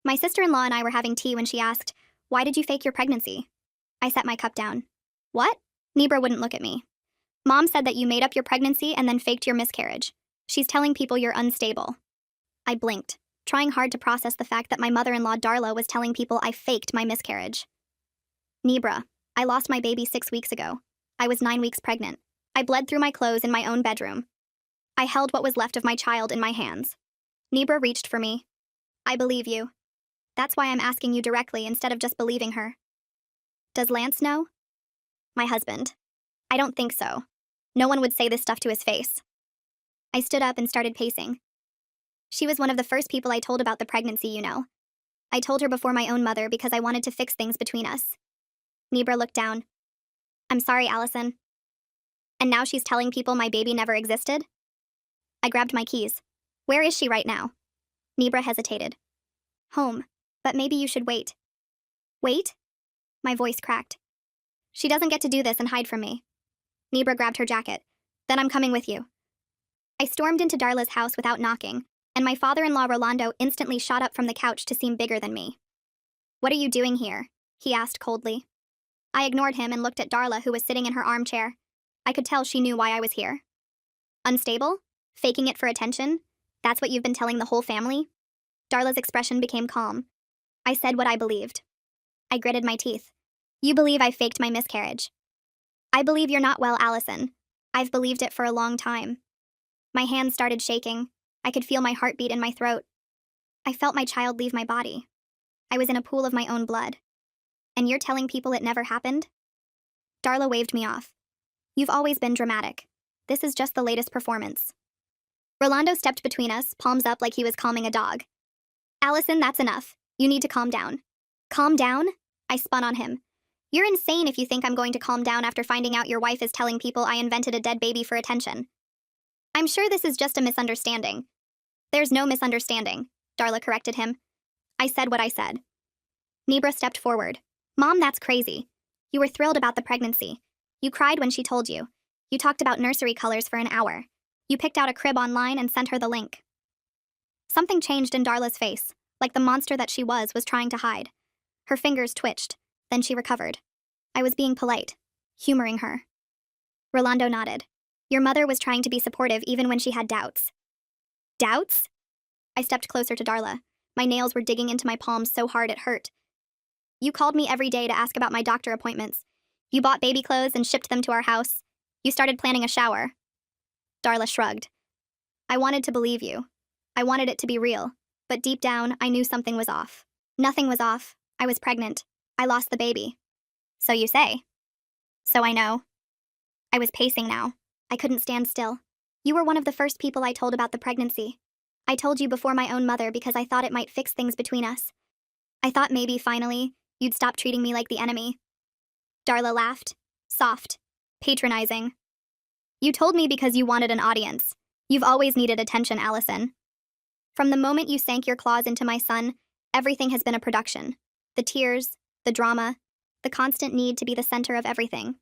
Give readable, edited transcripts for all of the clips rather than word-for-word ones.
My sister-in-law and I were having tea when she asked, "Why did you fake your pregnancy?" I set my cup down. "What?" Nebra wouldn't look at me. "Mom said that you made up your pregnancy and then faked your miscarriage. She's telling people you're unstable." I blinked, trying hard to process the fact that my mother-in-law Darla was telling people I faked my miscarriage. "Nebra, I lost my baby 6 weeks ago. I was 9 weeks pregnant. I bled through my clothes in my own bedroom. I held what was left of my child in my hands." Nebra reached for me. "I believe you. That's why I'm asking you directly instead of just believing her." "Does Lance know?" "My husband. I don't think so. No one would say this stuff to his face." I stood up and started pacing. "She was one of the first people I told about the pregnancy, you know. I told her before my own mother because I wanted to fix things between us." Nebra looked down. "I'm sorry, Allison." "And now she's telling people my baby never existed?" I grabbed my keys. "Where is she right now?" Nebra hesitated. "Home. But maybe you should wait." "Wait?" My voice cracked. "She doesn't get to do this and hide from me." Nebra grabbed her jacket. "Then I'm coming with you." I stormed into Darla's house without knocking, and my father-in-law Rolando instantly shot up from the couch to seem bigger than me. "What are you doing here?" he asked coldly. I ignored him and looked at Darla, who was sitting in her armchair. I could tell she knew why I was here. "Unstable? Faking it for attention? That's what you've been telling the whole family?" Darla's expression became calm. I said what I believed. I gritted my teeth. "You believe I faked my miscarriage." "I believe you're not well, Allison. I've believed it for a long time." My hands started shaking. I could feel my heartbeat in my throat. I felt my child leave my body. I was in a pool of my own blood. "And you're telling people it never happened?" Darla waved me off. "You've always been dramatic. This is just the latest performance." Rolando stepped between us, palms up like he was calming a dog. "Allison, that's enough. You need to calm down." "Calm down?" I spun on him. "You're insane if you think I'm going to calm down after finding out your wife is telling people I invented a dead baby for attention." "I'm sure this is just a misunderstanding." "There's no misunderstanding," Darla corrected him. I said what I said. Nebra stepped forward. "Mom, that's crazy. You were thrilled about the pregnancy. You cried when she told you. You talked about nursery colors for an hour. You picked out a crib online and sent her the link." Something changed in Darla's face, like the monster that she was trying to hide. Her fingers twitched, then she recovered. I was being polite, humoring her. Rolando nodded. "Your mother was trying to be supportive even when she had doubts." "Doubts?" I stepped closer to Darla. My nails were digging into my palms so hard it hurt. "You called me every day to ask about my doctor appointments. You bought baby clothes and shipped them to our house. You started planning a shower." Darla shrugged. "I wanted to believe you. I wanted it to be real, but deep down, I knew something was off." "Nothing was off. I was pregnant. I lost the baby." "So you say." "So I know." I was pacing now. I couldn't stand still. "You were one of the first people I told about the pregnancy. I told you before my own mother because I thought it might fix things between us. I thought maybe, finally, you'd stop treating me like the enemy." Darla laughed. Soft. Patronizing. "You told me because you wanted an audience. You've always needed attention, Allison. From the moment you sank your claws into my son, everything has been a production. The tears, the drama, the constant need to be the center of everything."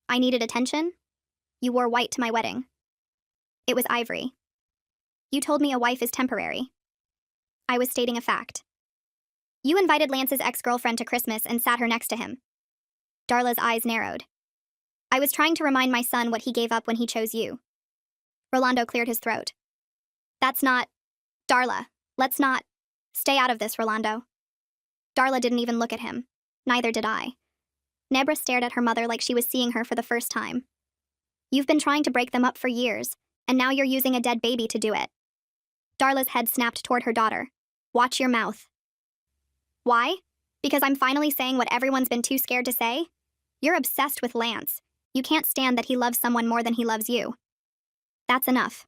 "I needed attention?" "You wore white to my wedding." "It was ivory." "You told me a wife is temporary." "I was stating a fact." "You invited Lance's ex-girlfriend to Christmas and sat her next to him." Darla's eyes narrowed. "I was trying to remind my son what he gave up when he chose you." Rolando cleared his throat. "That's not... Darla, let's not... Stay out of this, Rolando." Darla didn't even look at him. Neither did I. Nebra stared at her mother like she was seeing her for the first time. "You've been trying to break them up for years, and now you're using a dead baby to do it." Darla's head snapped toward her daughter. "Watch your mouth." "Why? Because I'm finally saying what everyone's been too scared to say? You're obsessed with Lance. You can't stand that he loves someone more than he loves you." "That's enough."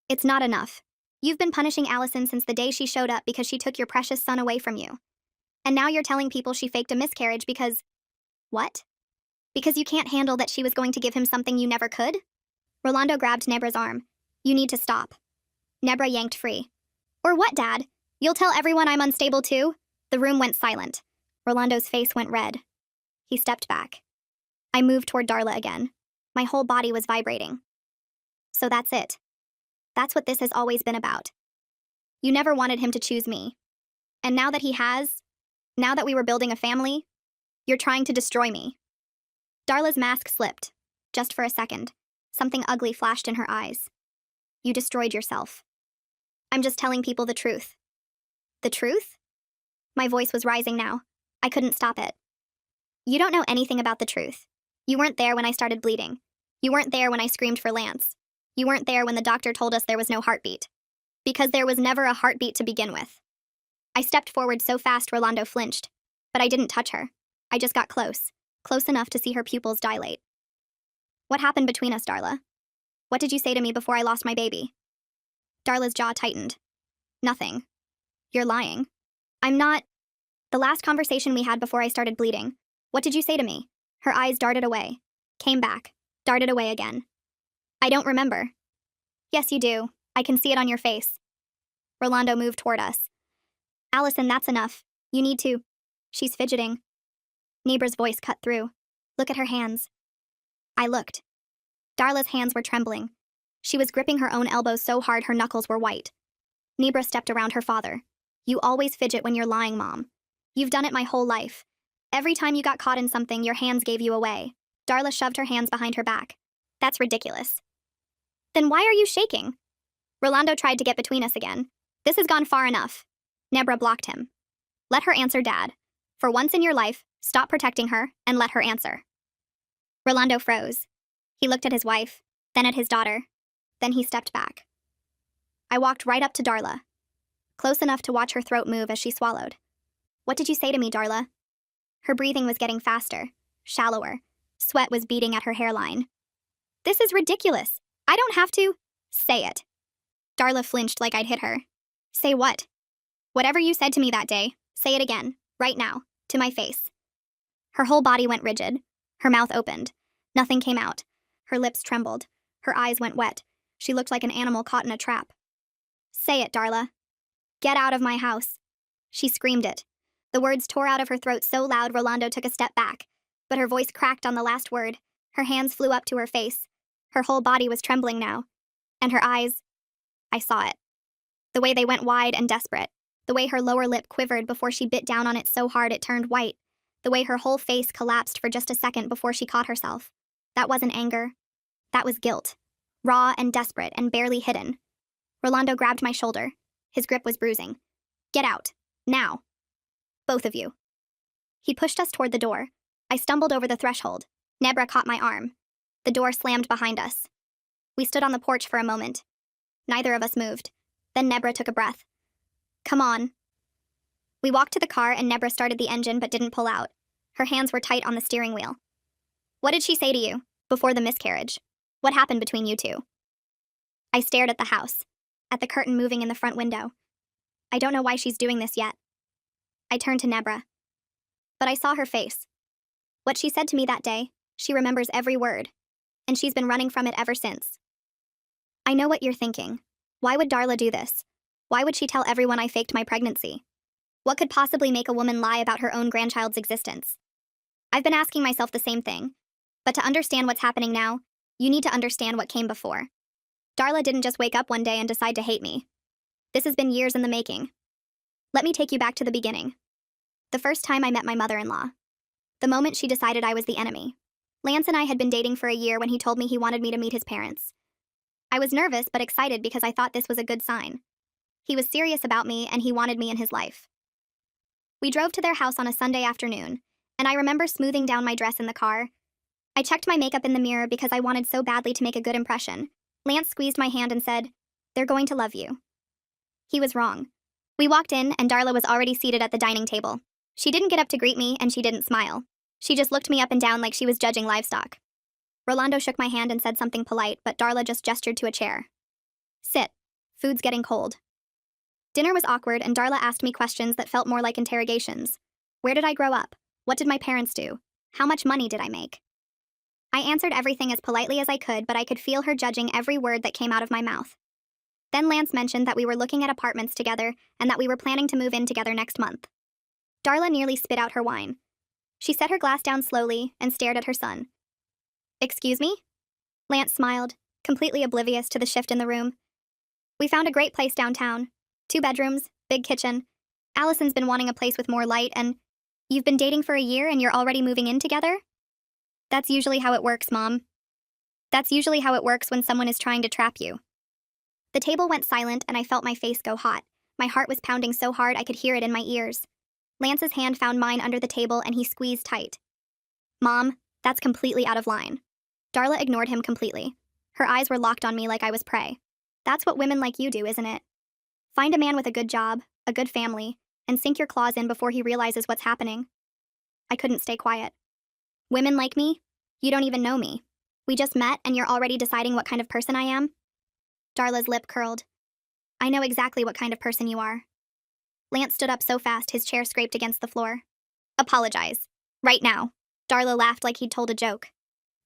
"It's not enough. You've been punishing Allison since the day she showed up because she took your precious son away from you. And now you're telling people she faked a miscarriage because... What? Because you can't handle that she was going to give him something you never could?" Rolando grabbed Nebra's arm. "You need to stop." Nebra yanked free. "Or what, Dad? You'll tell everyone I'm unstable too?" The room went silent. Rolando's face went red. He stepped back. I moved toward Darla again. My whole body was vibrating. "So that's it. That's what this has always been about. You never wanted him to choose me." And now that he has, now that we were building a family, you're trying to destroy me. Darla's mask slipped. Just for a second. Something ugly flashed in her eyes. You destroyed yourself. I'm just telling people the truth. The truth? My voice was rising now. I couldn't stop it. You don't know anything about the truth. You weren't there when I started bleeding. You weren't there when I screamed for Lance. You weren't there when the doctor told us there was no heartbeat. Because there was never a heartbeat to begin with. I stepped forward so fast Rolando flinched. But I didn't touch her. I just got close. Close enough to see her pupils dilate. What happened between us, Darla? What did you say to me before I lost my baby? Darla's jaw tightened. Nothing. You're lying. I'm not. The last conversation we had before I started bleeding. What did you say to me? Her eyes darted away. Came back. Darted away again. I don't remember. Yes, you do. I can see it on your face. Rolando moved toward us. Allison, that's enough. You need to. She's fidgeting. Nebra's voice cut through. Look at her hands. I looked. Darla's hands were trembling. She was gripping her own elbows so hard her knuckles were white. Nebra stepped around her father. You always fidget when you're lying, Mom. You've done it my whole life. Every time you got caught in something, your hands gave you away. Darla shoved her hands behind her back. That's ridiculous. Then why are you shaking? Rolando tried to get between us again. This has gone far enough. Nebra blocked him. Let her answer, Dad. For once in your life, stop protecting her and let her answer. Rolando froze. He looked at his wife, then at his daughter. Then he stepped back. I walked right up to Darla, close enough to watch her throat move as she swallowed. What did you say to me, Darla? Her breathing was getting faster, shallower. Sweat was beading at her hairline. This is ridiculous. I don't have to. Say it. Darla flinched like I'd hit her. Say what? Whatever you said to me that day, say it again, right now, to my face. Her whole body went rigid. Her mouth opened. Nothing came out. Her lips trembled. Her eyes went wet. She looked like an animal caught in a trap. Say it, Darla. Get out of my house. She screamed it. The words tore out of her throat so loud Rolando took a step back, but her voice cracked on the last word. Her hands flew up to her face. Her whole body was trembling now. And her eyes, I saw it. The way they went wide and desperate. The way her lower lip quivered before she bit down on it so hard it turned white. The way her whole face collapsed for just a second before she caught herself. That wasn't anger. That was guilt. Raw and desperate and barely hidden. Rolando grabbed my shoulder. His grip was bruising. Get out. Now. Both of you. He pushed us toward the door. I stumbled over the threshold. Nebra caught my arm. The door slammed behind us. We stood on the porch for a moment. Neither of us moved. Then Nebra took a breath. Come on. We walked to the car and Nebra started the engine but didn't pull out. Her hands were tight on the steering wheel. What did she say to you before the miscarriage? What happened between you two? I stared at the house, at the curtain moving in the front window. I don't know why she's doing this yet. I turned to Nebra. But I saw her face. What she said to me that day, she remembers every word. And she's been running from it ever since. I know what you're thinking. Why would Darla do this? Why would she tell everyone I faked my pregnancy? What could possibly make a woman lie about her own grandchild's existence? I've been asking myself the same thing. But to understand what's happening now, you need to understand what came before. Darla didn't just wake up one day and decide to hate me. This has been years in the making. Let me take you back to the beginning. The first time I met my mother-in-law. The moment she decided I was the enemy. Lance and I had been dating for a year when he told me he wanted me to meet his parents. I was nervous but excited because I thought this was a good sign. He was serious about me and he wanted me in his life. We drove to their house on a Sunday afternoon, and I remember smoothing down my dress in the car. I checked my makeup in the mirror because I wanted so badly to make a good impression. Lance squeezed my hand and said, "They're going to love you." He was wrong. We walked in and Darla was already seated at the dining table. She didn't get up to greet me and she didn't smile. She just looked me up and down like she was judging livestock. Rolando shook my hand and said something polite, but Darla just gestured to a chair. Sit. Food's getting cold. Dinner was awkward and Darla asked me questions that felt more like interrogations. Where did I grow up? What did my parents do? How much money did I make? I answered everything as politely as I could, but I could feel her judging every word that came out of my mouth. Then Lance mentioned that we were looking at apartments together and that we were planning to move in together next month. Darla nearly spit out her wine. She set her glass down slowly and stared at her son. Excuse me? Lance smiled, completely oblivious to the shift in the room. We found a great place downtown. 2 bedrooms, big kitchen. Allison's been wanting a place with more light, and you've been dating for a year and you're already moving in together? That's usually how it works, Mom. That's usually how it works when someone is trying to trap you. The table went silent and I felt my face go hot. My heart was pounding so hard I could hear it in my ears. Lance's hand found mine under the table and he squeezed tight. Mom, that's completely out of line. Darla ignored him completely. Her eyes were locked on me like I was prey. That's what women like you do, isn't it? Find a man with a good job, a good family, and sink your claws in before he realizes what's happening. I couldn't stay quiet. Women like me? You don't even know me. We just met and you're already deciding what kind of person I am? Darla's lip curled. I know exactly what kind of person you are. Lance stood up so fast his chair scraped against the floor. Apologize. Right now. Darla laughed like he'd told a joke.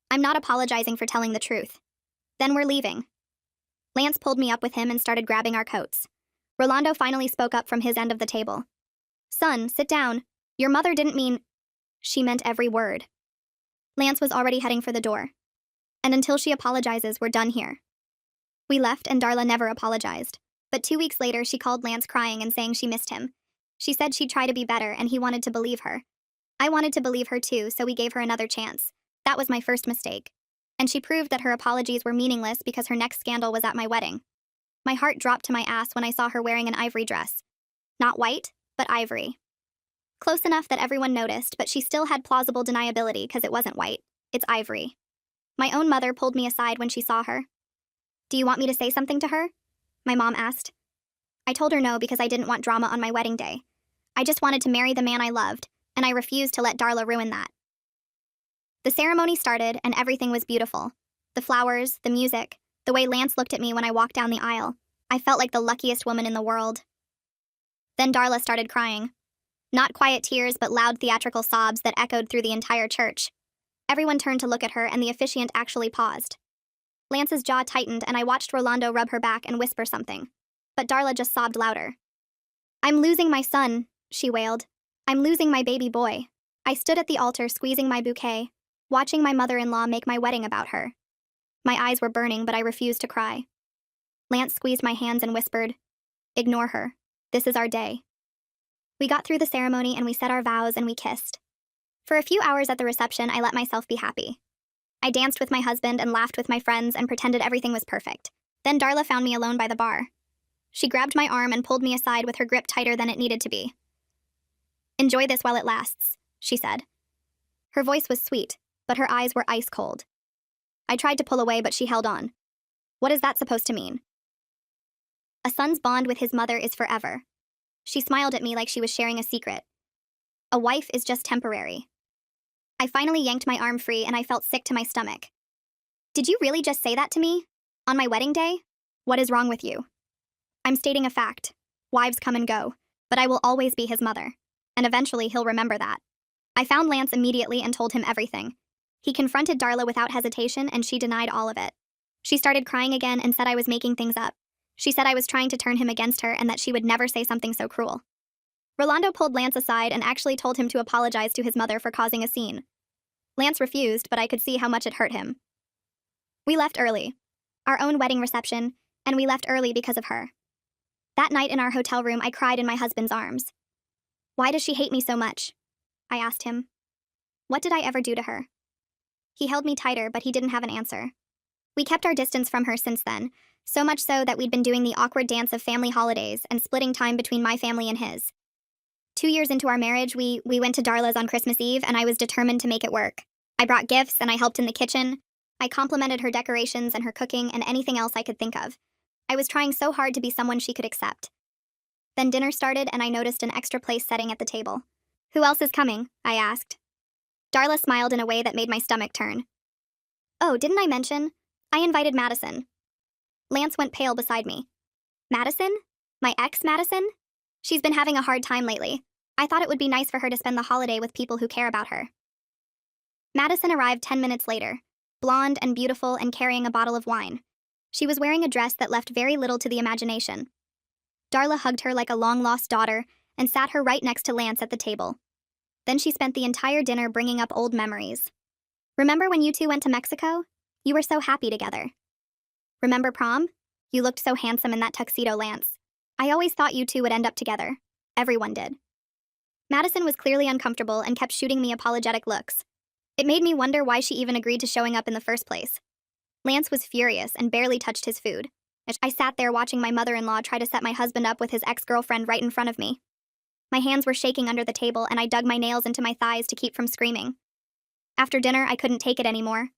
I'm not apologizing for telling the truth. Then we're leaving. Lance pulled me up with him and started grabbing our coats. Rolando finally spoke up from his end of the table. Son, sit down. Your mother didn't mean... She meant every word. Lance was already heading for the door. And until she apologizes, we're done here. We left and Darla never apologized. But 2 weeks later, she called Lance crying and saying she missed him. She said she'd try to be better and he wanted to believe her. I wanted to believe her too, so we gave her another chance. That was my first mistake. And she proved that her apologies were meaningless because her next scandal was at my wedding. My heart dropped to my ass when I saw her wearing an ivory dress. Not white, but ivory. Close enough that everyone noticed, but she still had plausible deniability because it wasn't white. It's ivory. My own mother pulled me aside when she saw her. Do you want me to say something to her? My mom asked. I told her no because I didn't want drama on my wedding day. I just wanted to marry the man I loved, and I refused to let Darla ruin that. The ceremony started, and everything was beautiful. The flowers, the music, the way Lance looked at me when I walked down the aisle. I felt like the luckiest woman in the world. Then Darla started crying. Not quiet tears, but loud theatrical sobs that echoed through the entire church. Everyone turned to look at her, and the officiant actually paused. Lance's jaw tightened, and I watched Rolando rub her back and whisper something. But Darla just sobbed louder. I'm losing my son, she wailed. I'm losing my baby boy. I stood at the altar squeezing my bouquet, watching my mother-in-law make my wedding about her. My eyes were burning, but I refused to cry. Lance squeezed my hands and whispered, Ignore her. This is our day. We got through the ceremony and we said our vows and we kissed. For a few hours at the reception, I let myself be happy. I danced with my husband and laughed with my friends and pretended everything was perfect. Then Darla found me alone by the bar. She grabbed my arm and pulled me aside with her grip tighter than it needed to be. Enjoy this while it lasts, she said. Her voice was sweet, but her eyes were ice cold. I tried to pull away, but she held on. What is that supposed to mean? A son's bond with his mother is forever. She smiled at me like she was sharing a secret. A wife is just temporary. I finally yanked my arm free and I felt sick to my stomach. Did you really just say that to me? On my wedding day? What is wrong with you? I'm stating a fact. Wives come and go, but I will always be his mother. And eventually he'll remember that. I found Lance immediately and told him everything. He confronted Darla without hesitation and she denied all of it. She started crying again and said I was making things up. She said I was trying to turn him against her and that she would never say something so cruel. Rolando pulled Lance aside and actually told him to apologize to his mother for causing a scene. Lance refused, but I could see how much it hurt him. We left early. Our own wedding reception, and we left early because of her. That night in our hotel room, I cried in my husband's arms. Why does she hate me so much? I asked him. What did I ever do to her? He held me tighter, but he didn't have an answer. We kept our distance from her since then, so much so that we'd been doing the awkward dance of family holidays and splitting time between my family and his. 2 years into our marriage, we went to Darla's on Christmas Eve, and I was determined to make it work. I brought gifts, and I helped in the kitchen. I complimented her decorations and her cooking and anything else I could think of. I was trying so hard to be someone she could accept. Then dinner started, and I noticed an extra place setting at the table. Who else is coming? I asked. Darla smiled in a way that made my stomach turn. Oh, didn't I mention? I invited Madison. Lance went pale beside me. Madison? My ex Madison? She's been having a hard time lately. I thought it would be nice for her to spend the holiday with people who care about her. Madison arrived 10 minutes later, blonde and beautiful and carrying a bottle of wine. She was wearing a dress that left very little to the imagination. Darla hugged her like a long-lost daughter and sat her right next to Lance at the table. Then she spent the entire dinner bringing up old memories. Remember when you two went to Mexico? You were so happy together. Remember prom? You looked so handsome in that tuxedo, Lance. I always thought you two would end up together. Everyone did. Madison was clearly uncomfortable and kept shooting me apologetic looks. It made me wonder why she even agreed to showing up in the first place. Lance was furious and barely touched his food. I sat there watching my mother-in-law try to set my husband up with his ex-girlfriend right in front of me. My hands were shaking under the table and I dug my nails into my thighs to keep from screaming. After dinner, I couldn't take it anymore.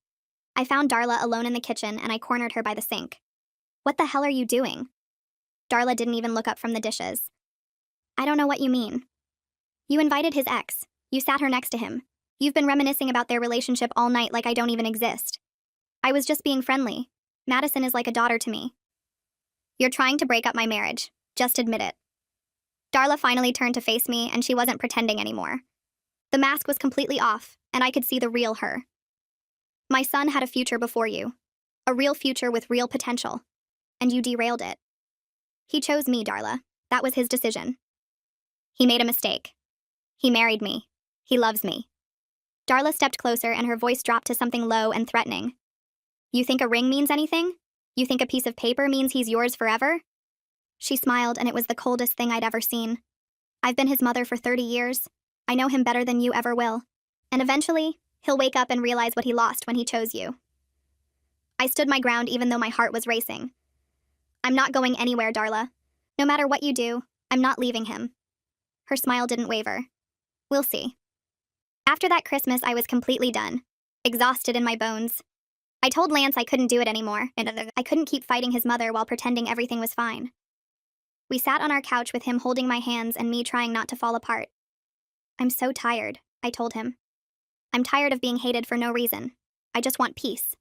I found Darla alone in the kitchen and I cornered her by the sink. "What the hell are you doing?" Darla didn't even look up from the dishes. "I don't know what you mean." "You invited his ex. You sat her next to him. You've been reminiscing about their relationship all night like I don't even exist." "I was just being friendly. Madison is like a daughter to me." "You're trying to break up my marriage. Just admit it." Darla finally turned to face me and she wasn't pretending anymore. The mask was completely off and I could see the real her. "My son had a future before you. A real future with real potential. And you derailed it. He chose me, Darla. That was his decision. He made a mistake. He married me. He loves me." Darla stepped closer and her voice dropped to something low and threatening. "You think a ring means anything? You think a piece of paper means he's yours forever?" She smiled and it was the coldest thing I'd ever seen. "I've been his mother for 30 years. I know him better than you ever will. And eventually, he'll wake up and realize what he lost when he chose you." I stood my ground even though my heart was racing. "I'm not going anywhere, Darla. No matter what you do, I'm not leaving him." Her smile didn't waver. "We'll see." After that Christmas, I was completely done. Exhausted in my bones. I told Lance I couldn't do it anymore, and I couldn't keep fighting his mother while pretending everything was fine. We sat on our couch with him holding my hands and me trying not to fall apart. "I'm so tired," I told him. "I'm tired of being hated for no reason. I just want peace.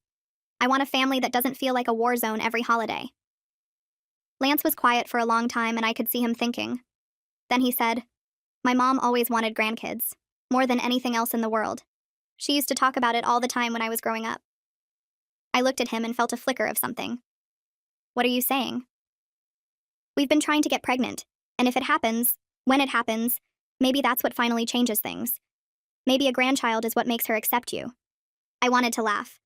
I want a family that doesn't feel like a war zone every holiday." Lance was quiet for a long time and I could see him thinking. Then he said, "My mom always wanted grandkids, more than anything else in the world. She used to talk about it all the time when I was growing up." I looked at him and felt a flicker of something. "What are you saying?" "We've been trying to get pregnant, and if it happens, when it happens, maybe that's what finally changes things. Maybe a grandchild is what makes her accept you." I wanted to laugh.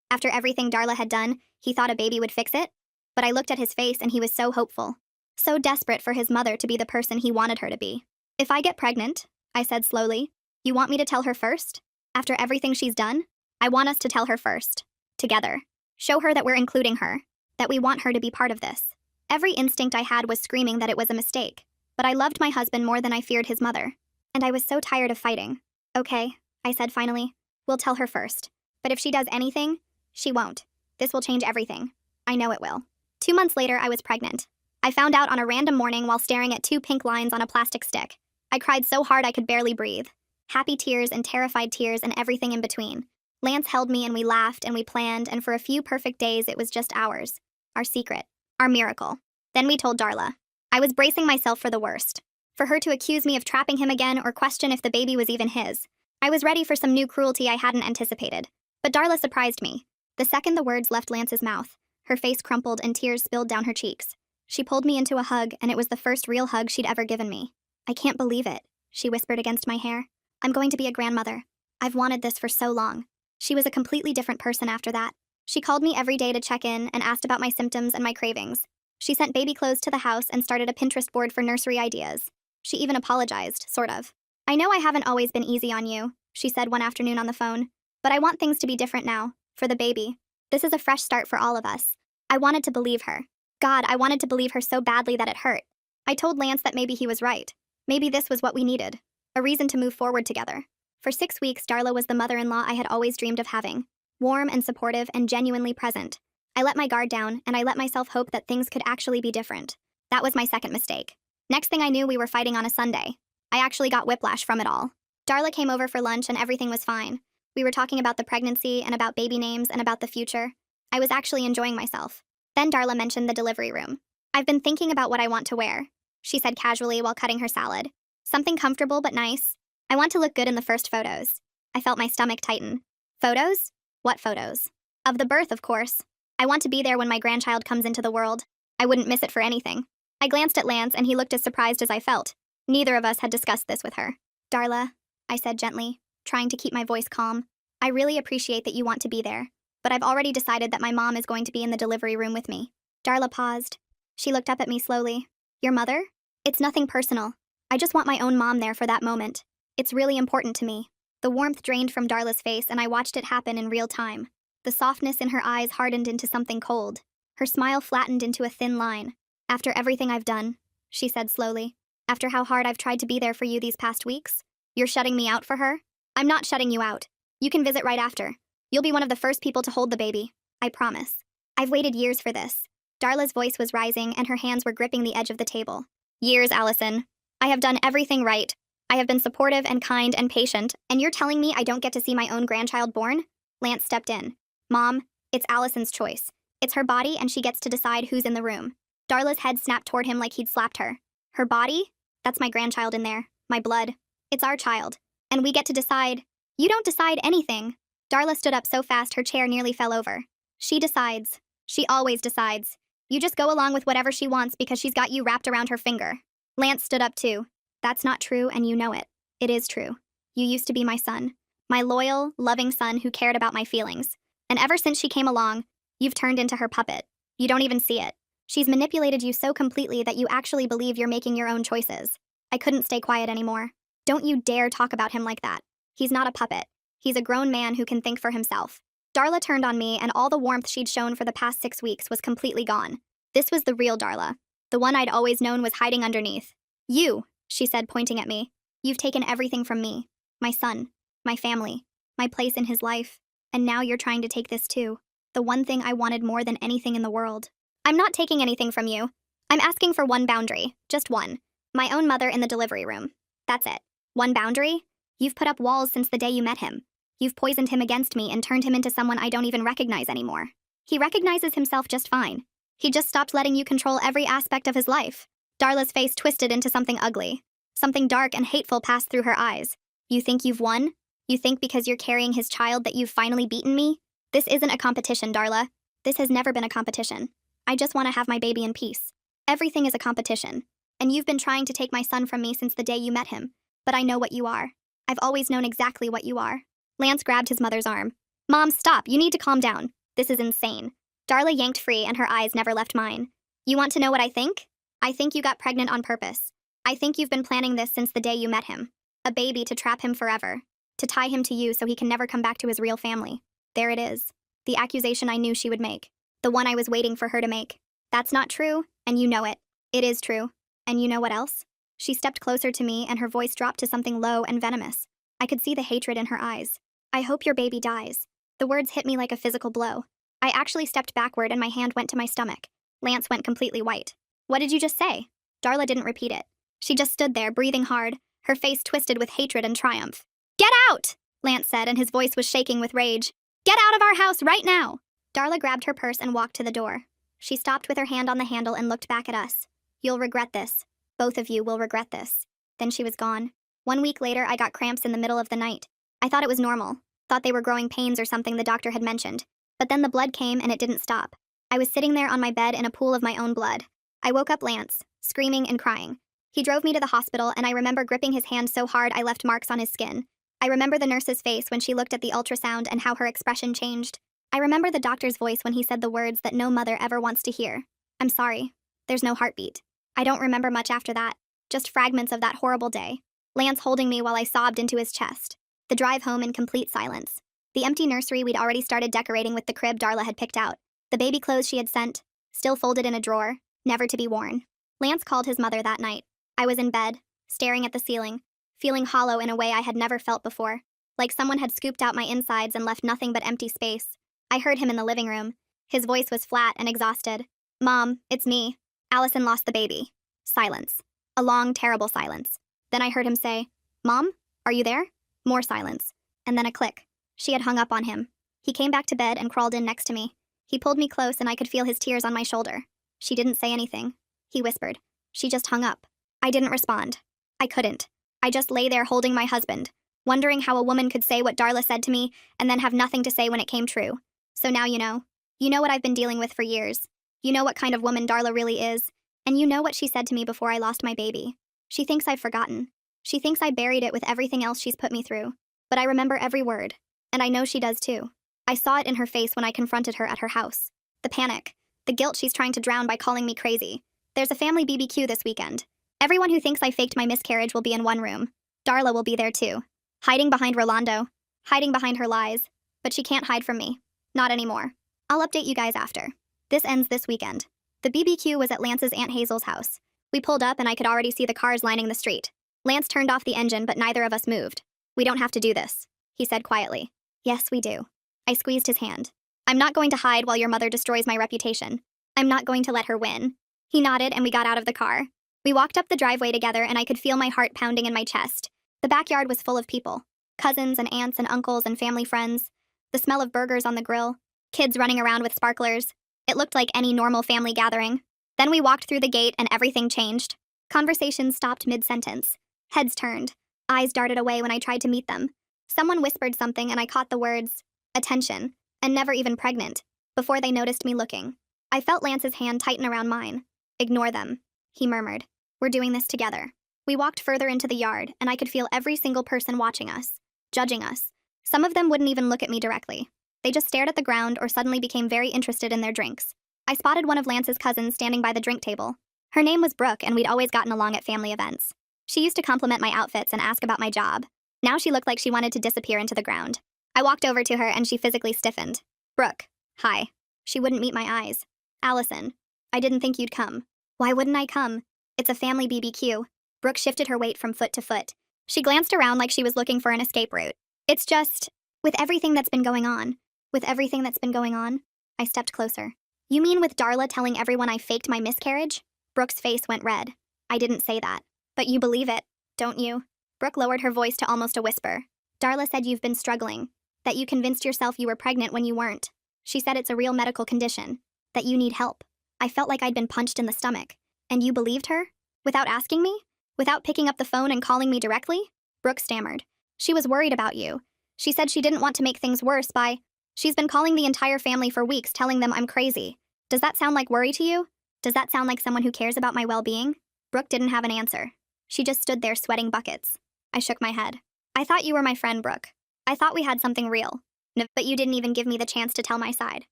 After everything Darla had done, he thought a baby would fix it? But I looked at his face and he was so hopeful. So desperate for his mother to be the person he wanted her to be. "If I get pregnant," I said slowly, "you want me to tell her first? After everything she's done? I want us to tell her first. Together. Show her that we're including her. That we want her to be part of this." Every instinct I had was screaming that it was a mistake. But I loved my husband more than I feared his mother. And I was so tired of fighting. "Okay," I said finally. "We'll tell her first. But if she does anything, she won't. This will change everything. I know it will." 2 months later, I was pregnant. I found out on a random morning while staring at 2 pink lines on a plastic stick. I cried so hard I could barely breathe. Happy tears and terrified tears and everything in between. Lance held me and we laughed and we planned, and for a few perfect days it was just ours. Our secret. Our miracle. Then we told Darla. I was bracing myself for the worst. For her to accuse me of trapping him again or question if the baby was even his. I was ready for some new cruelty I hadn't anticipated. But Darla surprised me. The second the words left Lance's mouth, her face crumpled and tears spilled down her cheeks. She pulled me into a hug, and it was the first real hug she'd ever given me. "I can't believe it," she whispered against my hair. "I'm going to be a grandmother. I've wanted this for so long." She was a completely different person after that. She called me every day to check in and asked about my symptoms and my cravings. She sent baby clothes to the house and started a Pinterest board for nursery ideas. She even apologized, sort of. "I know I haven't always been easy on you," she said one afternoon on the phone. "But I want things to be different now, for the baby. This is a fresh start for all of us." I wanted to believe her. God, I wanted to believe her so badly that it hurt. I told Lance that maybe he was right. Maybe this was what we needed. A reason to move forward together. For 6 weeks, Darla was the mother-in-law I had always dreamed of having. Warm and supportive and genuinely present. I let my guard down, and I let myself hope that things could actually be different. That was my second mistake. Next thing I knew, we were fighting on a Sunday. I actually got whiplash from it all. Darla came over for lunch and everything was fine. We were talking about the pregnancy and about baby names and about the future. I was actually enjoying myself. Then Darla mentioned the delivery room. "I've been thinking about what I want to wear," she said casually while cutting her salad. "Something comfortable but nice. I want to look good in the first photos." I felt my stomach tighten. "Photos? What photos?" "Of the birth, of course. I want to be there when my grandchild comes into the world. I wouldn't miss it for anything." I glanced at Lance and he looked as surprised as I felt. Neither of us had discussed this with her. "Darla," I said gently, trying to keep my voice calm, "I really appreciate that you want to be there. But I've already decided that my mom is going to be in the delivery room with me." Darla paused. She looked up at me slowly. "Your mother?" "It's nothing personal. I just want my own mom there for that moment. It's really important to me. The warmth drained from Darla's face and I watched it happen in real time. The softness in her eyes hardened into something cold. Her smile flattened into a thin line. After everything I've done, she said slowly. After how hard I've tried to be there for you these past weeks, you're shutting me out for her? I'm not shutting you out. You can visit right after. You'll be one of the first people to hold the baby. I promise. I've waited years for this. Darla's voice was rising and her hands were gripping the edge of the table. Years, Allison. I have done everything right. I have been supportive and kind and patient, and you're telling me I don't get to see my own grandchild born? Lance stepped in. Mom, it's Allison's choice. It's her body and she gets to decide who's in the room. Darla's head snapped toward him like he'd slapped her. Her body? That's my grandchild in there. My blood. It's our child. And we get to decide. You don't decide anything. Darla stood up so fast her chair nearly fell over. She decides. She always decides. You just go along with whatever she wants because she's got you wrapped around her finger. Lance stood up too. That's not true and you know it. It is true. You used to be my son. My loyal, loving son who cared about my feelings. And ever since she came along, you've turned into her puppet. You don't even see it. She's manipulated you so completely that you actually believe you're making your own choices. I couldn't stay quiet anymore. Don't you dare talk about him like that. He's not a puppet. He's a grown man who can think for himself. Darla turned on me and all the warmth she'd shown for the past 6 weeks was completely gone. This was the real Darla. The one I'd always known was hiding underneath. You, she said, pointing at me. You've taken everything from me. My son. My family. My place in his life. And now you're trying to take this too. The one thing I wanted more than anything in the world. I'm not taking anything from you. I'm asking for one boundary. Just one. My own mother in the delivery room. That's it. One boundary? You've put up walls since the day you met him. You've poisoned him against me and turned him into someone I don't even recognize anymore. He recognizes himself just fine. He just stopped letting you control every aspect of his life. Darla's face twisted into something ugly. Something dark and hateful passed through her eyes. You think you've won? You think because you're carrying his child that you've finally beaten me? This isn't a competition, Darla. This has never been a competition. I just want to have my baby in peace. Everything is a competition. And you've been trying to take my son from me since the day you met him. But I know what you are. I've always known exactly what you are. Lance grabbed his mother's arm. Mom, stop. You need to calm down. This is insane. Darla yanked free and her eyes never left mine. You want to know what I think? I think you got pregnant on purpose. I think you've been planning this since the day you met him. A baby to trap him forever. To tie him to you so he can never come back to his real family. There it is. The accusation I knew she would make. The one I was waiting for her to make. That's not true, and you know it. It is true. And you know what else? She stepped closer to me and her voice dropped to something low and venomous. I could see the hatred in her eyes. I hope your baby dies. The words hit me like a physical blow. I actually stepped backward and my hand went to my stomach. Lance went completely white. What did you just say? Darla didn't repeat it. She just stood there, breathing hard, her face twisted with hatred and triumph. Get out! Lance said, and his voice was shaking with rage. Get out of our house right now! Darla grabbed her purse and walked to the door. She stopped with her hand on the handle and looked back at us. You'll regret this. Both of you will regret this. Then she was gone. 1 week later, I got cramps in the middle of the night. I thought it was normal. Thought they were growing pains or something the doctor had mentioned. But then the blood came and it didn't stop. I was sitting there on my bed in a pool of my own blood. I woke up Lance, screaming and crying. He drove me to the hospital and I remember gripping his hand so hard I left marks on his skin. I remember the nurse's face when she looked at the ultrasound and how her expression changed. I remember the doctor's voice when he said the words that no mother ever wants to hear. I'm sorry. There's no heartbeat. I don't remember much after that. Just fragments of that horrible day. Lance holding me while I sobbed into his chest. The drive home in complete silence. The empty nursery we'd already started decorating with the crib Darla had picked out. The baby clothes she had sent, still folded in a drawer, never to be worn. Lance called his mother that night. I was in bed, staring at the ceiling, feeling hollow in a way I had never felt before, like someone had scooped out my insides and left nothing but empty space. I heard him in the living room. His voice was flat and exhausted. Mom, it's me. Allison lost the baby. Silence. A long, terrible silence. Then I heard him say, Mom, are you there? More silence. And then a click. She had hung up on him. He came back to bed and crawled in next to me. He pulled me close and I could feel his tears on my shoulder. She didn't say anything. He whispered. She just hung up. I didn't respond. I couldn't. I just lay there holding my husband, wondering how a woman could say what Darla said to me and then have nothing to say when it came true. So now you know. You know what I've been dealing with for years. You know what kind of woman Darla really is. And you know what she said to me before I lost my baby. She thinks I've forgotten. She thinks I buried it with everything else she's put me through. But I remember every word. And I know she does too. I saw it in her face when I confronted her at her house. The panic. The guilt she's trying to drown by calling me crazy. There's a family BBQ this weekend. Everyone who thinks I faked my miscarriage will be in one room. Darla will be there too. Hiding behind Rolando. Hiding behind her lies. But she can't hide from me. Not anymore. I'll update you guys after. This ends this weekend. The BBQ was at Lance's Aunt Hazel's house. We pulled up and I could already see the cars lining the street. Lance turned off the engine, but neither of us moved. We don't have to do this, he said quietly. Yes, we do. I squeezed his hand. I'm not going to hide while your mother destroys my reputation. I'm not going to let her win. He nodded and we got out of the car. We walked up the driveway together and I could feel my heart pounding in my chest. The backyard was full of people. Cousins and aunts and uncles and family friends. The smell of burgers on the grill. Kids running around with sparklers. It looked like any normal family gathering. Then we walked through the gate and everything changed. Conversations stopped mid-sentence. Heads turned. Eyes darted away when I tried to meet them. Someone whispered something and I caught the words, attention, and never even pregnant, before they noticed me looking. I felt Lance's hand tighten around mine. Ignore them, he murmured. We're doing this together. We walked further into the yard, and I could feel every single person watching us, judging us. Some of them wouldn't even look at me directly. They just stared at the ground or suddenly became very interested in their drinks. I spotted one of Lance's cousins standing by the drink table. Her name was Brooke, and we'd always gotten along at family events. She used to compliment my outfits and ask about my job. Now she looked like she wanted to disappear into the ground. I walked over to her and she physically stiffened. Brooke, hi. She wouldn't meet my eyes. Allison, I didn't think you'd come. Why wouldn't I come? It's a family BBQ. Brooke shifted her weight from foot to foot. She glanced around like she was looking for an escape route. It's just, with everything that's been going on. With everything that's been going on? I stepped closer. You mean with Darla telling everyone I faked my miscarriage? Brooke's face went red. I didn't say that. But you believe it, don't you? Brooke lowered her voice to almost a whisper. Darla said you've been struggling. That you convinced yourself you were pregnant when you weren't. She said it's a real medical condition. That you need help. I felt like I'd been punched in the stomach. And you believed her? Without asking me? Without picking up the phone and calling me directly? Brooke stammered. She was worried about you. She said she didn't want to make things worse by... She's been calling the entire family for weeks telling them I'm crazy. Does that sound like worry to you? Does that sound like someone who cares about my well-being? Brooke didn't have an answer. She just stood there sweating buckets. I shook my head. I thought you were my friend, Brooke. I thought we had something real. But you didn't even give me the chance to tell my side.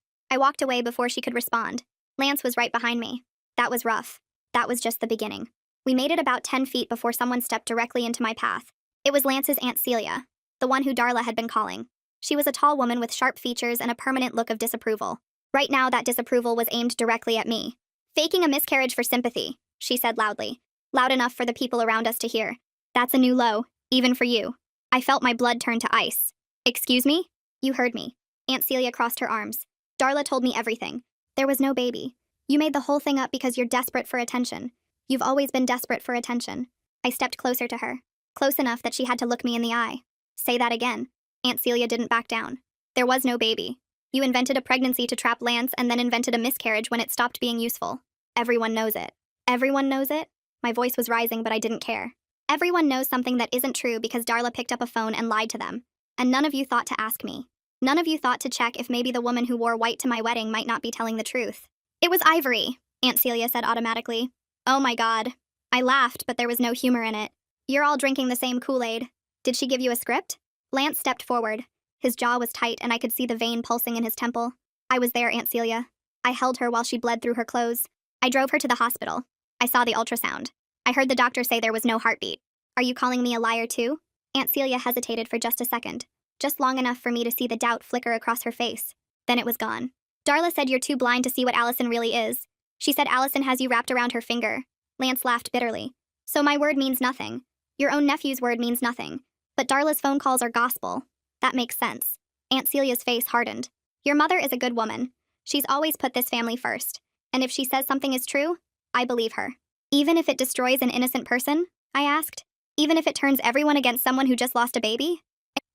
I walked away before she could respond. Lance was right behind me. That was rough. That was just the beginning. We made it about 10 feet before someone stepped directly into my path. It was Lance's Aunt Celia, the one who Darla had been calling. She was a tall woman with sharp features and a permanent look of disapproval. Right now, that disapproval was aimed directly at me. Faking a miscarriage for sympathy, she said loudly. Loud enough for the people around us to hear. That's a new low, even for you. I felt my blood turn to ice. Excuse me? You heard me. Aunt Celia crossed her arms. Darla told me everything. There was no baby. You made the whole thing up because you're desperate for attention. You've always been desperate for attention. I stepped closer to her. Close enough that she had to look me in the eye. Say that again. Aunt Celia didn't back down. There was no baby. You invented a pregnancy to trap Lance and then invented a miscarriage when it stopped being useful. Everyone knows it. Everyone knows it? My voice was rising, but I didn't care. Everyone knows something that isn't true because Darla picked up a phone and lied to them. And none of you thought to ask me. None of you thought to check if maybe the woman who wore white to my wedding might not be telling the truth. It was Ivory, Aunt Celia said automatically. Oh my God. I laughed, but there was no humor in it. You're all drinking the same Kool-Aid. Did she give you a script? Lance stepped forward. His jaw was tight and I could see the vein pulsing in his temple. I was there, Aunt Celia. I held her while she bled through her clothes. I drove her to the hospital. I saw the ultrasound. I heard the doctor say there was no heartbeat. Are you calling me a liar too? Aunt Celia hesitated for just a second. Just long enough for me to see the doubt flicker across her face. Then it was gone. Darla said you're too blind to see what Allison really is. She said Allison has you wrapped around her finger. Lance laughed bitterly. So my word means nothing. Your own nephew's word means nothing. But Darla's phone calls are gospel. That makes sense. Aunt Celia's face hardened. Your mother is a good woman. She's always put this family first. And if she says something is true, I believe her. Even if it destroys an innocent person? I asked. Even if it turns everyone against someone who just lost a baby?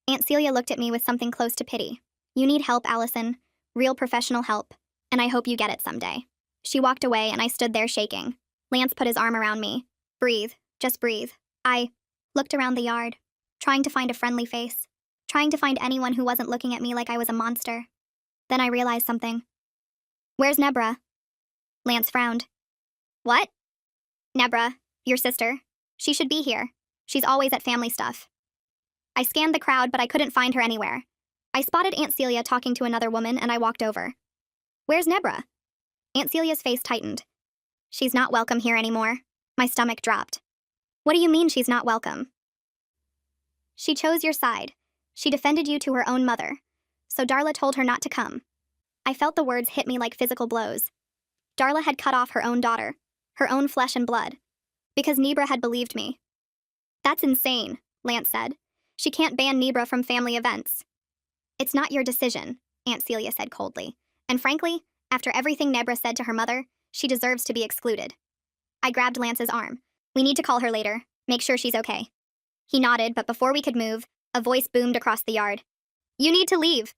Aunt Celia looked at me with something close to pity. You need help, Allison. Real professional help. And I hope you get it someday. She walked away and I stood there shaking. Lance put his arm around me. Breathe. Just breathe. I looked around the yard, trying to find a friendly face, trying to find anyone who wasn't looking at me like I was a monster. Then I realized something. Where's Nebra? Lance frowned. What? Nebra, your sister. She should be here. She's always at family stuff. I scanned the crowd, but I couldn't find her anywhere. I spotted Aunt Celia talking to another woman, and I walked over. Where's Nebra? Aunt Celia's face tightened. She's not welcome here anymore. My stomach dropped. What do you mean she's not welcome? She chose your side. She defended you to her own mother. So Darla told her not to come. I felt the words hit me like physical blows. Darla had cut off her own daughter, her own flesh and blood, because Nebra had believed me. That's insane, Lance said. She can't ban Nebra from family events. It's not your decision, Aunt Celia said coldly. And frankly, after everything Nebra said to her mother, she deserves to be excluded. I grabbed Lance's arm. We need to call her later, make sure she's okay. He nodded, but before we could move, a voice boomed across the yard. You need to leave.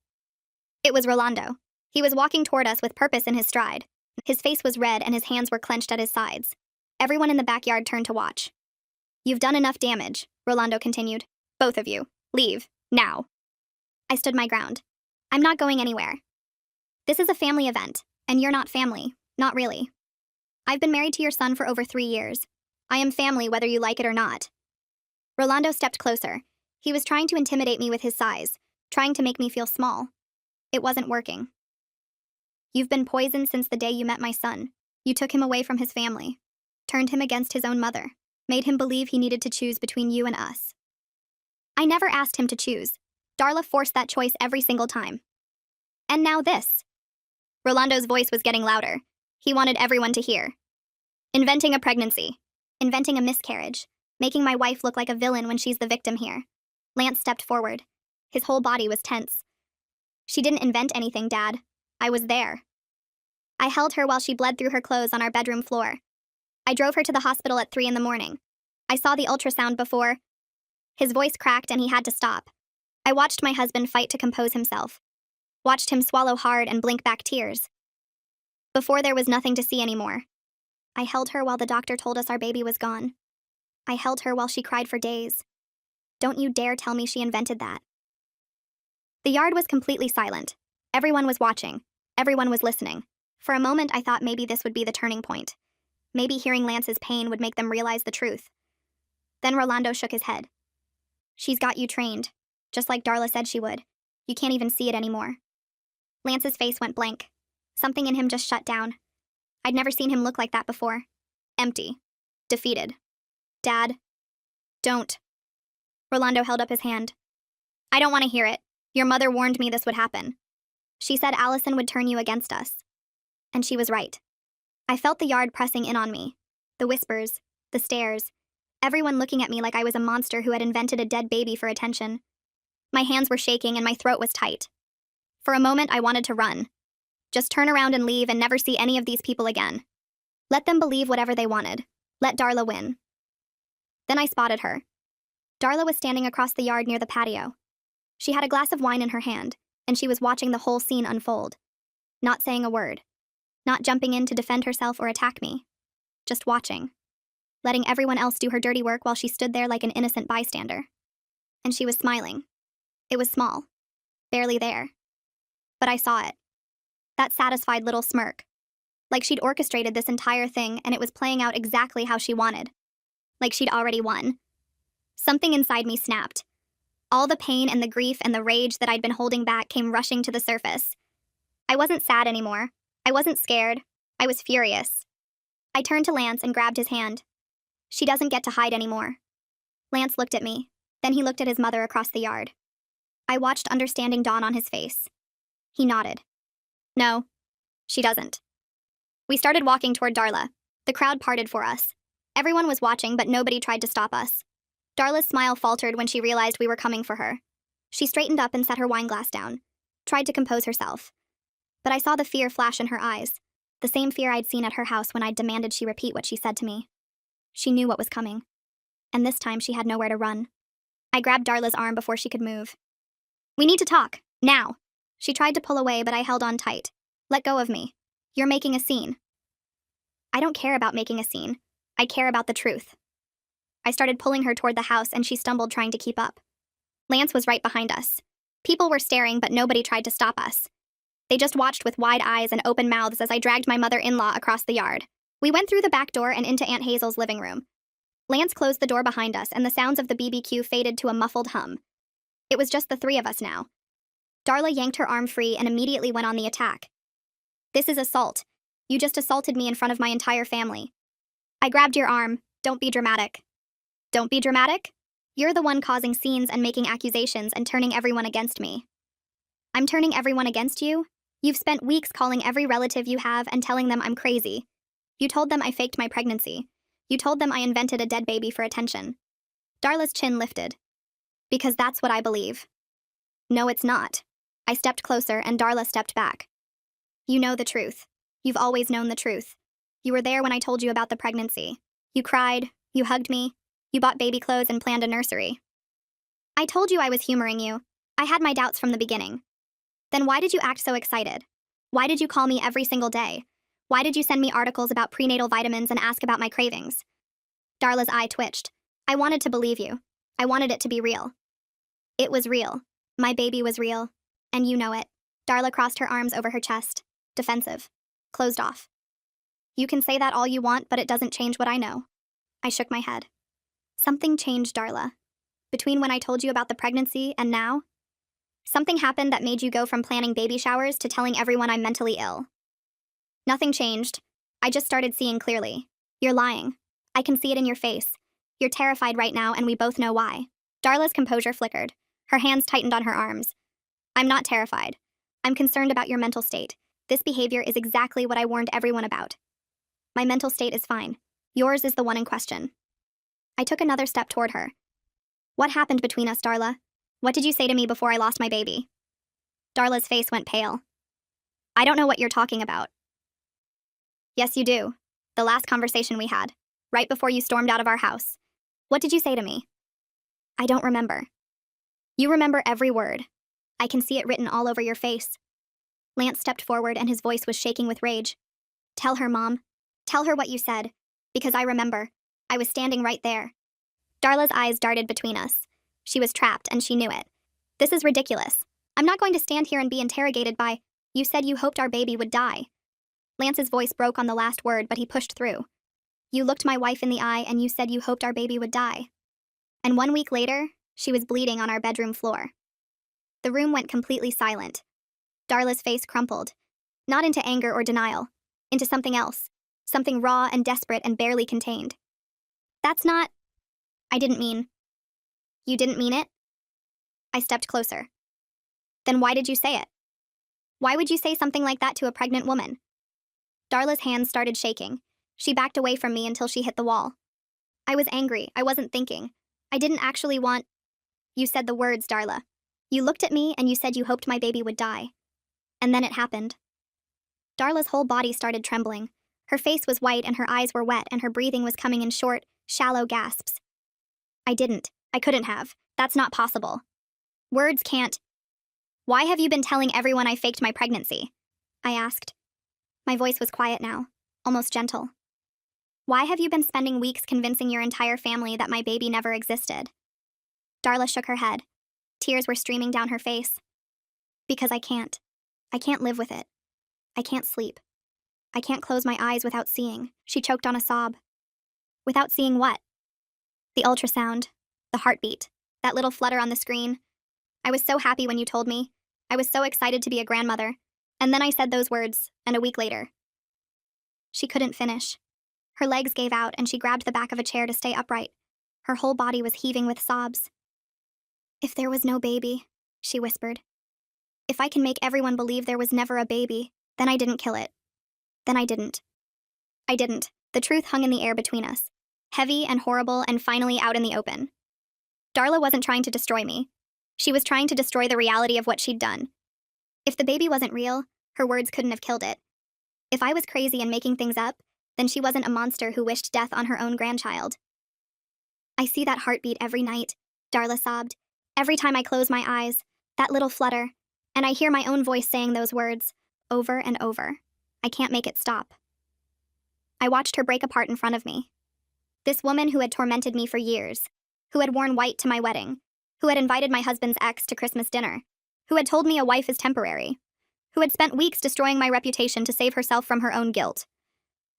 It was Rolando. He was walking toward us with purpose in his stride. His face was red and his hands were clenched at his sides. Everyone in the backyard turned to watch. You've done enough damage, Rolando continued. Both of you. Leave. Now. I stood my ground. I'm not going anywhere. This is a family event, and you're not family. Not really. I've been married to your son for over 3 years. I am family whether you like it or not. Rolando stepped closer. He was trying to intimidate me with his size, trying to make me feel small. It wasn't working. You've been poisoned since the day you met my son. You took him away from his family, turned him against his own mother, made him believe he needed to choose between you and us. I never asked him to choose. Darla forced that choice every single time. And now this. Rolando's voice was getting louder. He wanted everyone to hear. Inventing a pregnancy. Inventing a miscarriage. Making my wife look like a villain when she's the victim here. Lance stepped forward. His whole body was tense. She didn't invent anything, Dad. I was there. I held her while she bled through her clothes on our bedroom floor. I drove her to the hospital at 3 in the morning. I saw the ultrasound before. His voice cracked and he had to stop. I watched my husband fight to compose himself. Watched him swallow hard and blink back tears. Before there was nothing to see anymore. I held her while the doctor told us our baby was gone. I held her while she cried for days. Don't you dare tell me she invented that. The yard was completely silent. Everyone was watching. Everyone was listening. For a moment, I thought maybe this would be the turning point. Maybe hearing Lance's pain would make them realize the truth. Then Rolando shook his head. She's got you trained, just like Darla said she would. You can't even see it anymore. Lance's face went blank. Something in him just shut down. I'd never seen him look like that before. Empty. Defeated. Dad. Don't. Rolando held up his hand. I don't want to hear it. Your mother warned me this would happen. She said Allison would turn you against us. And she was right. I felt the yard pressing in on me. The whispers, the stares, everyone looking at me like I was a monster who had invented a dead baby for attention. My hands were shaking and my throat was tight. For a moment, I wanted to run. Just turn around and leave and never see any of these people again. Let them believe whatever they wanted. Let Darla win. Then I spotted her. Darla was standing across the yard near the patio. She had a glass of wine in her hand, and she was watching the whole scene unfold. Not saying a word. Not jumping in to defend herself or attack me. Just watching. Letting everyone else do her dirty work while she stood there like an innocent bystander. And she was smiling. It was small. Barely there. But I saw it. That satisfied little smirk. Like she'd orchestrated this entire thing and it was playing out exactly how she wanted. Like she'd already won. Something inside me snapped. All the pain and the grief and the rage that I'd been holding back came rushing to the surface. I wasn't sad anymore. I wasn't scared. I was furious. I turned to Lance and grabbed his hand. She doesn't get to hide anymore. Lance looked at me. Then he looked at his mother across the yard. I watched understanding dawn on his face. He nodded. No, she doesn't. We started walking toward Darla. The crowd parted for us. Everyone was watching, but nobody tried to stop us. Darla's smile faltered when she realized we were coming for her. She straightened up and set her wine glass down, tried to compose herself. But I saw the fear flash in her eyes, the same fear I'd seen at her house when I'd demanded she repeat what she said to me. She knew what was coming. And this time she had nowhere to run. I grabbed Darla's arm before she could move. We need to talk, now. She tried to pull away, but I held on tight. Let go of me. You're making a scene. I don't care about making a scene. I care about the truth. I started pulling her toward the house and she stumbled trying to keep up. Lance was right behind us. People were staring, but nobody tried to stop us. They just watched with wide eyes and open mouths as I dragged my mother-in-law across the yard. We went through the back door and into Aunt Hazel's living room. Lance closed the door behind us and the sounds of the BBQ faded to a muffled hum. It was just the 3 of us now. Darla yanked her arm free and immediately went on the attack. This is assault. You just assaulted me in front of my entire family. I grabbed your arm. Don't be dramatic. Don't be dramatic. You're the one causing scenes and making accusations and turning everyone against me. I'm turning everyone against you? You've spent weeks calling every relative you have and telling them I'm crazy. You told them I faked my pregnancy. You told them I invented a dead baby for attention. Darla's chin lifted. Because that's what I believe. No, it's not. I stepped closer and Darla stepped back. You know the truth. You've always known the truth. You were there when I told you about the pregnancy. You cried, you hugged me, you bought baby clothes and planned a nursery. I told you I was humoring you. I had my doubts from the beginning. Then why did you act so excited? Why did you call me every single day? Why did you send me articles about prenatal vitamins and ask about my cravings? Darla's eye twitched. I wanted to believe you. I wanted it to be real. It was real. My baby was real. And you know it. Darla crossed her arms over her chest. Defensive. Closed off. You can say that all you want, but it doesn't change what I know. I shook my head. Something changed, Darla. Between when I told you about the pregnancy and now? Something happened that made you go from planning baby showers to telling everyone I'm mentally ill. Nothing changed. I just started seeing clearly. You're lying. I can see it in your face. You're terrified right now, and we both know why. Darla's composure flickered. Her hands tightened on her arms. I'm not terrified. I'm concerned about your mental state. This behavior is exactly what I warned everyone about. My mental state is fine. Yours is the one in question. I took another step toward her. What happened between us, Darla? What did you say to me before I lost my baby? Darla's face went pale. I don't know what you're talking about. Yes, you do. The last conversation we had, right before you stormed out of our house. What did you say to me? I don't remember. You remember every word. I can see it written all over your face. Lance stepped forward and his voice was shaking with rage. Tell her, Mom. Tell her what you said. Because I remember. I was standing right there. Darla's eyes darted between us. She was trapped and she knew it. This is ridiculous. I'm not going to stand here and be interrogated by, you said you hoped our baby would die. Lance's voice broke on the last word, but he pushed through. You looked my wife in the eye and you said you hoped our baby would die. And 1 week later, she was bleeding on our bedroom floor. The room went completely silent. Darla's face crumpled. Not into anger or denial. Into something else. Something raw and desperate and barely contained. That's not... I didn't mean... You didn't mean it? I stepped closer. Then why did you say it? Why would you say something like that to a pregnant woman? Darla's hands started shaking. She backed away from me until she hit the wall. I was angry. I wasn't thinking. I didn't actually want... You said the words, Darla. You looked at me and you said you hoped my baby would die. And then it happened. Darla's whole body started trembling. Her face was white and her eyes were wet and her breathing was coming in short, shallow gasps. I didn't. I couldn't have. That's not possible. Words can't... Why have you been telling everyone I faked my pregnancy? I asked. My voice was quiet now, almost gentle. Why have you been spending weeks convincing your entire family that my baby never existed? Darla shook her head. Tears were streaming down her face. Because I can't. I can't live with it. I can't sleep. I can't close my eyes without seeing. She choked on a sob. Without seeing what? The ultrasound. The heartbeat. That little flutter on the screen. I was so happy when you told me. I was so excited to be a grandmother. And then I said those words, and a week later. She couldn't finish. Her legs gave out and she grabbed the back of a chair to stay upright. Her whole body was heaving with sobs. If there was no baby, she whispered. If I can make everyone believe there was never a baby, then I didn't kill it. Then I didn't. I didn't. The truth hung in the air between us. Heavy and horrible and finally out in the open. Darla wasn't trying to destroy me. She was trying to destroy the reality of what she'd done. If the baby wasn't real, her words couldn't have killed it. If I was crazy and making things up, then she wasn't a monster who wished death on her own grandchild. I see that heartbeat every night, Darla sobbed. Every time I close my eyes, that little flutter, and I hear my own voice saying those words, over and over. I can't make it stop. I watched her break apart in front of me. This woman who had tormented me for years, who had worn white to my wedding, who had invited my husband's ex to Christmas dinner, who had told me a wife is temporary, who had spent weeks destroying my reputation to save herself from her own guilt.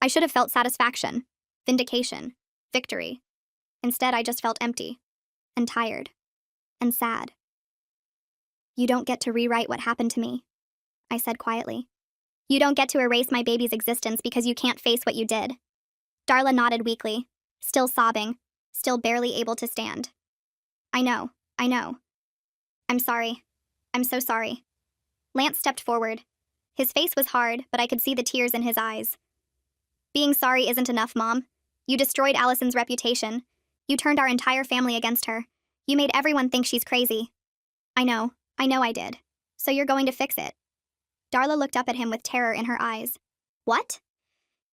I should have felt satisfaction, vindication, victory. Instead, I just felt empty, and tired, and sad. You don't get to rewrite what happened to me, I said quietly. You don't get to erase my baby's existence because you can't face what you did. Darla nodded weakly, still sobbing, still barely able to stand. I know. I'm sorry. I'm so sorry. Lance stepped forward. His face was hard, but I could see the tears in his eyes. Being sorry isn't enough, Mom. You destroyed Allison's reputation. You turned our entire family against her. You made everyone think she's crazy. I know I did. So you're going to fix it. Darla looked up at him with terror in her eyes. What?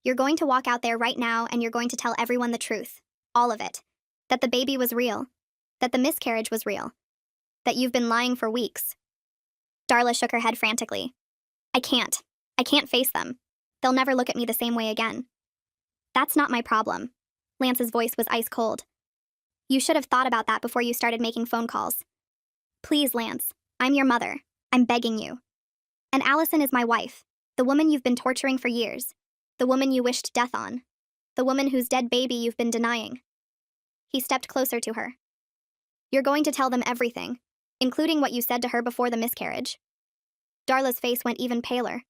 You're going to walk out there right now and you're going to tell everyone the truth. All of it. That the baby was real. That the miscarriage was real. That you've been lying for weeks. Darla shook her head frantically. I can't face them. They'll never look at me the same way again. That's not my problem. Lance's voice was ice cold. You should have thought about that before you started making phone calls. Please, Lance. I'm your mother. I'm begging you. And Allison is my wife, the woman you've been torturing for years, the woman you wished death on, the woman whose dead baby you've been denying. He stepped closer to her. You're going to tell them everything, including what you said to her before the miscarriage. Darla's face went even paler.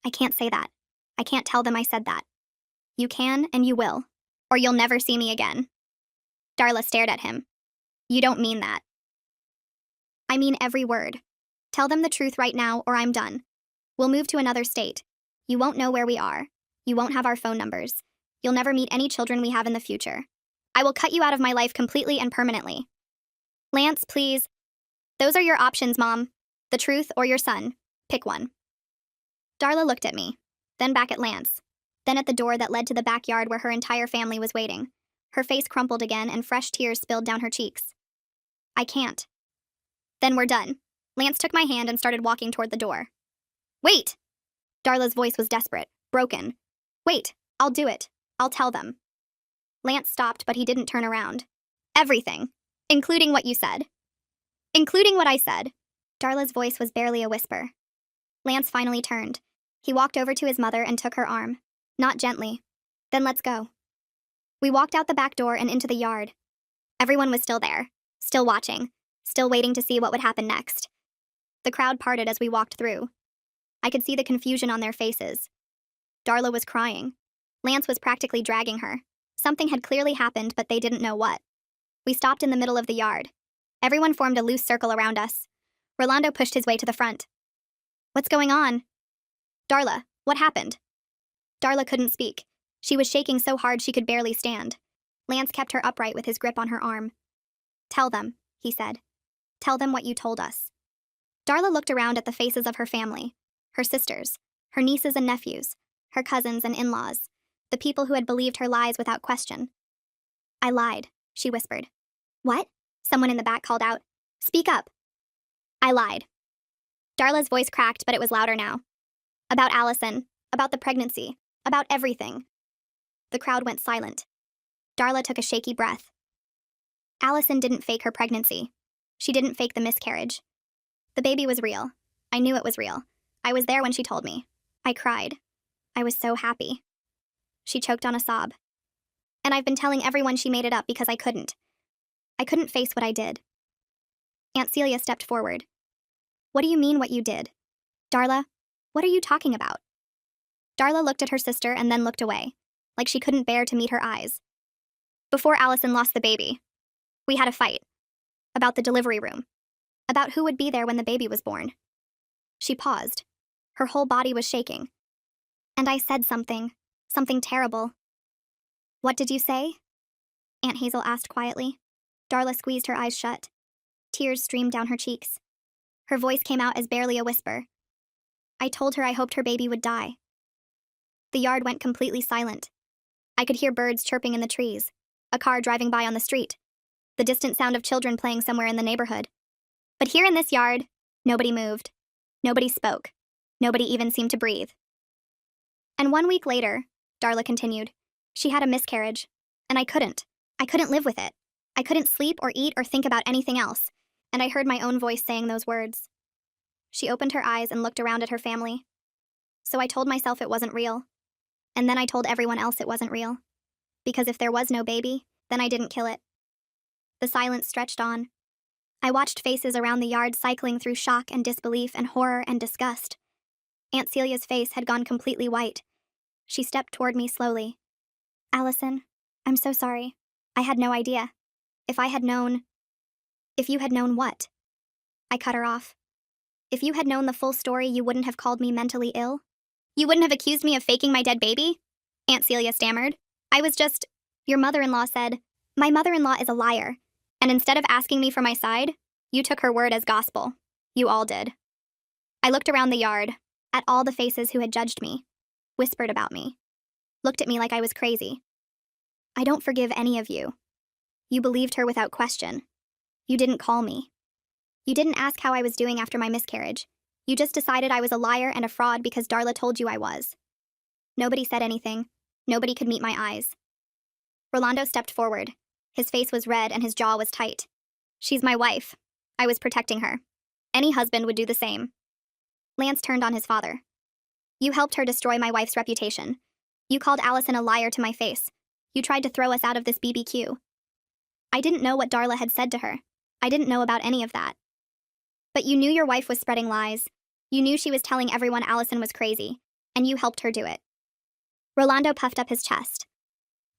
I can't say that. I can't tell them I said that. You can and you will, or you'll never see me again. Darla stared at him. You don't mean that. I mean every word. Tell them the truth right now or I'm done. We'll move to another state. You won't know where we are. You won't have our phone numbers. You'll never meet any children we have in the future. I will cut you out of my life completely and permanently. Lance, please. Those are your options, Mom. The truth or your son. Pick one. Darla looked at me, then back at Lance, then at the door that led to the backyard where her entire family was waiting. Her face crumpled again and fresh tears spilled down her cheeks. I can't. Then we're done. Lance took my hand and started walking toward the door. Wait! Darla's voice was desperate, broken. Wait, I'll do it. I'll tell them. Lance stopped, but he didn't turn around. Everything. Including what you said. Including what I said. Darla's voice was barely a whisper. Lance finally turned. He walked over to his mother and took her arm. Not gently. Then let's go. We walked out the back door and into the yard. Everyone was still there, still watching, still waiting to see what would happen next. The crowd parted as we walked through. I could see the confusion on their faces. Darla was crying. Lance was practically dragging her. Something had clearly happened, but they didn't know what. We stopped in the middle of the yard. Everyone formed a loose circle around us. Rolando pushed his way to the front. What's going on? Darla, what happened? Darla couldn't speak. She was shaking so hard she could barely stand. Lance kept her upright with his grip on her arm. Tell them, he said. Tell them what you told us. Darla looked around at the faces of her family, her sisters, her nieces and nephews, her cousins and in-laws, the people who had believed her lies without question. I lied, she whispered. What? Someone in the back called out. Speak up. I lied. Darla's voice cracked, but it was louder now. About Allison, about the pregnancy, about everything. The crowd went silent. Darla took a shaky breath. Allison didn't fake her pregnancy. She didn't fake the miscarriage. The baby was real. I knew it was real. I was there when she told me. I cried. I was so happy. She choked on a sob. And I've been telling everyone she made it up because I couldn't. I couldn't face what I did. Aunt Celia stepped forward. What do you mean what you did? Darla, what are you talking about? Darla looked at her sister and then looked away, like she couldn't bear to meet her eyes. Before Allison lost the baby, we had a fight. About the delivery room. About who would be there when the baby was born. She paused. Her whole body was shaking. And I said something terrible. What did you say? Aunt Hazel asked quietly. Darla squeezed her eyes shut. Tears streamed down her cheeks. Her voice came out as barely a whisper. I told her I hoped her baby would die. The yard went completely silent. I could hear birds chirping in the trees, a car driving by on the street, the distant sound of children playing somewhere in the neighborhood. But here in this yard, nobody moved. Nobody spoke. Nobody even seemed to breathe. And 1 week later, Darla continued, she had a miscarriage, and I couldn't. I couldn't live with it. I couldn't sleep or eat or think about anything else, and I heard my own voice saying those words. She opened her eyes and looked around at her family. So I told myself it wasn't real. And then I told everyone else it wasn't real. Because if there was no baby, then I didn't kill it. The silence stretched on. I watched faces around the yard cycling through shock and disbelief and horror and disgust. Aunt Celia's face had gone completely white. She stepped toward me slowly. Allison, I'm so sorry. I had no idea. If I had known. If you had known what? I cut her off. If you had known the full story, you wouldn't have called me mentally ill? You wouldn't have accused me of faking my dead baby? Aunt Celia stammered. I was just. Your mother-in-law said. My mother-in-law is a liar. And instead of asking me for my side, you took her word as gospel. You all did. I looked around the yard, at all the faces who had judged me, whispered about me, looked at me like I was crazy. I don't forgive any of you. You believed her without question. You didn't call me. You didn't ask how I was doing after my miscarriage. You just decided I was a liar and a fraud because Darla told you I was. Nobody said anything. Nobody could meet my eyes. Rolando stepped forward. His face was red and his jaw was tight. She's my wife. I was protecting her. Any husband would do the same. Lance turned on his father. You helped her destroy my wife's reputation. You called Allison a liar to my face. You tried to throw us out of this BBQ. I didn't know what Darla had said to her. I didn't know about any of that. But you knew your wife was spreading lies. You knew she was telling everyone Allison was crazy, and you helped her do it. Rolando puffed up his chest.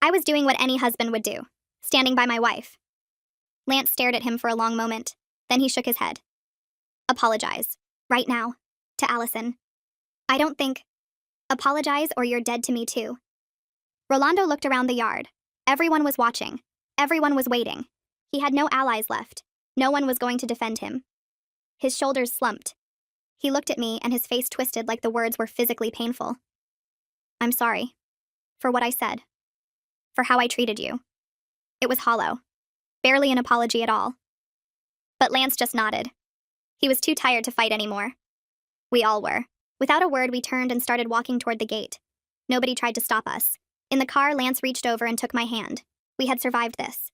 I was doing what any husband would do, standing by my wife. Lance stared at him for a long moment. Then he shook his head. Apologize. Right now. To Allison. I don't think. Apologize or you're dead to me too. Rolando looked around the yard. Everyone was watching. Everyone was waiting. He had no allies left. No one was going to defend him. His shoulders slumped. He looked at me and his face twisted like the words were physically painful. I'm sorry. For what I said. For how I treated you. It was hollow. Barely an apology at all. But Lance just nodded. He was too tired to fight anymore. We all were. Without a word, we turned and started walking toward the gate. Nobody tried to stop us. In the car, Lance reached over and took my hand. We had survived this.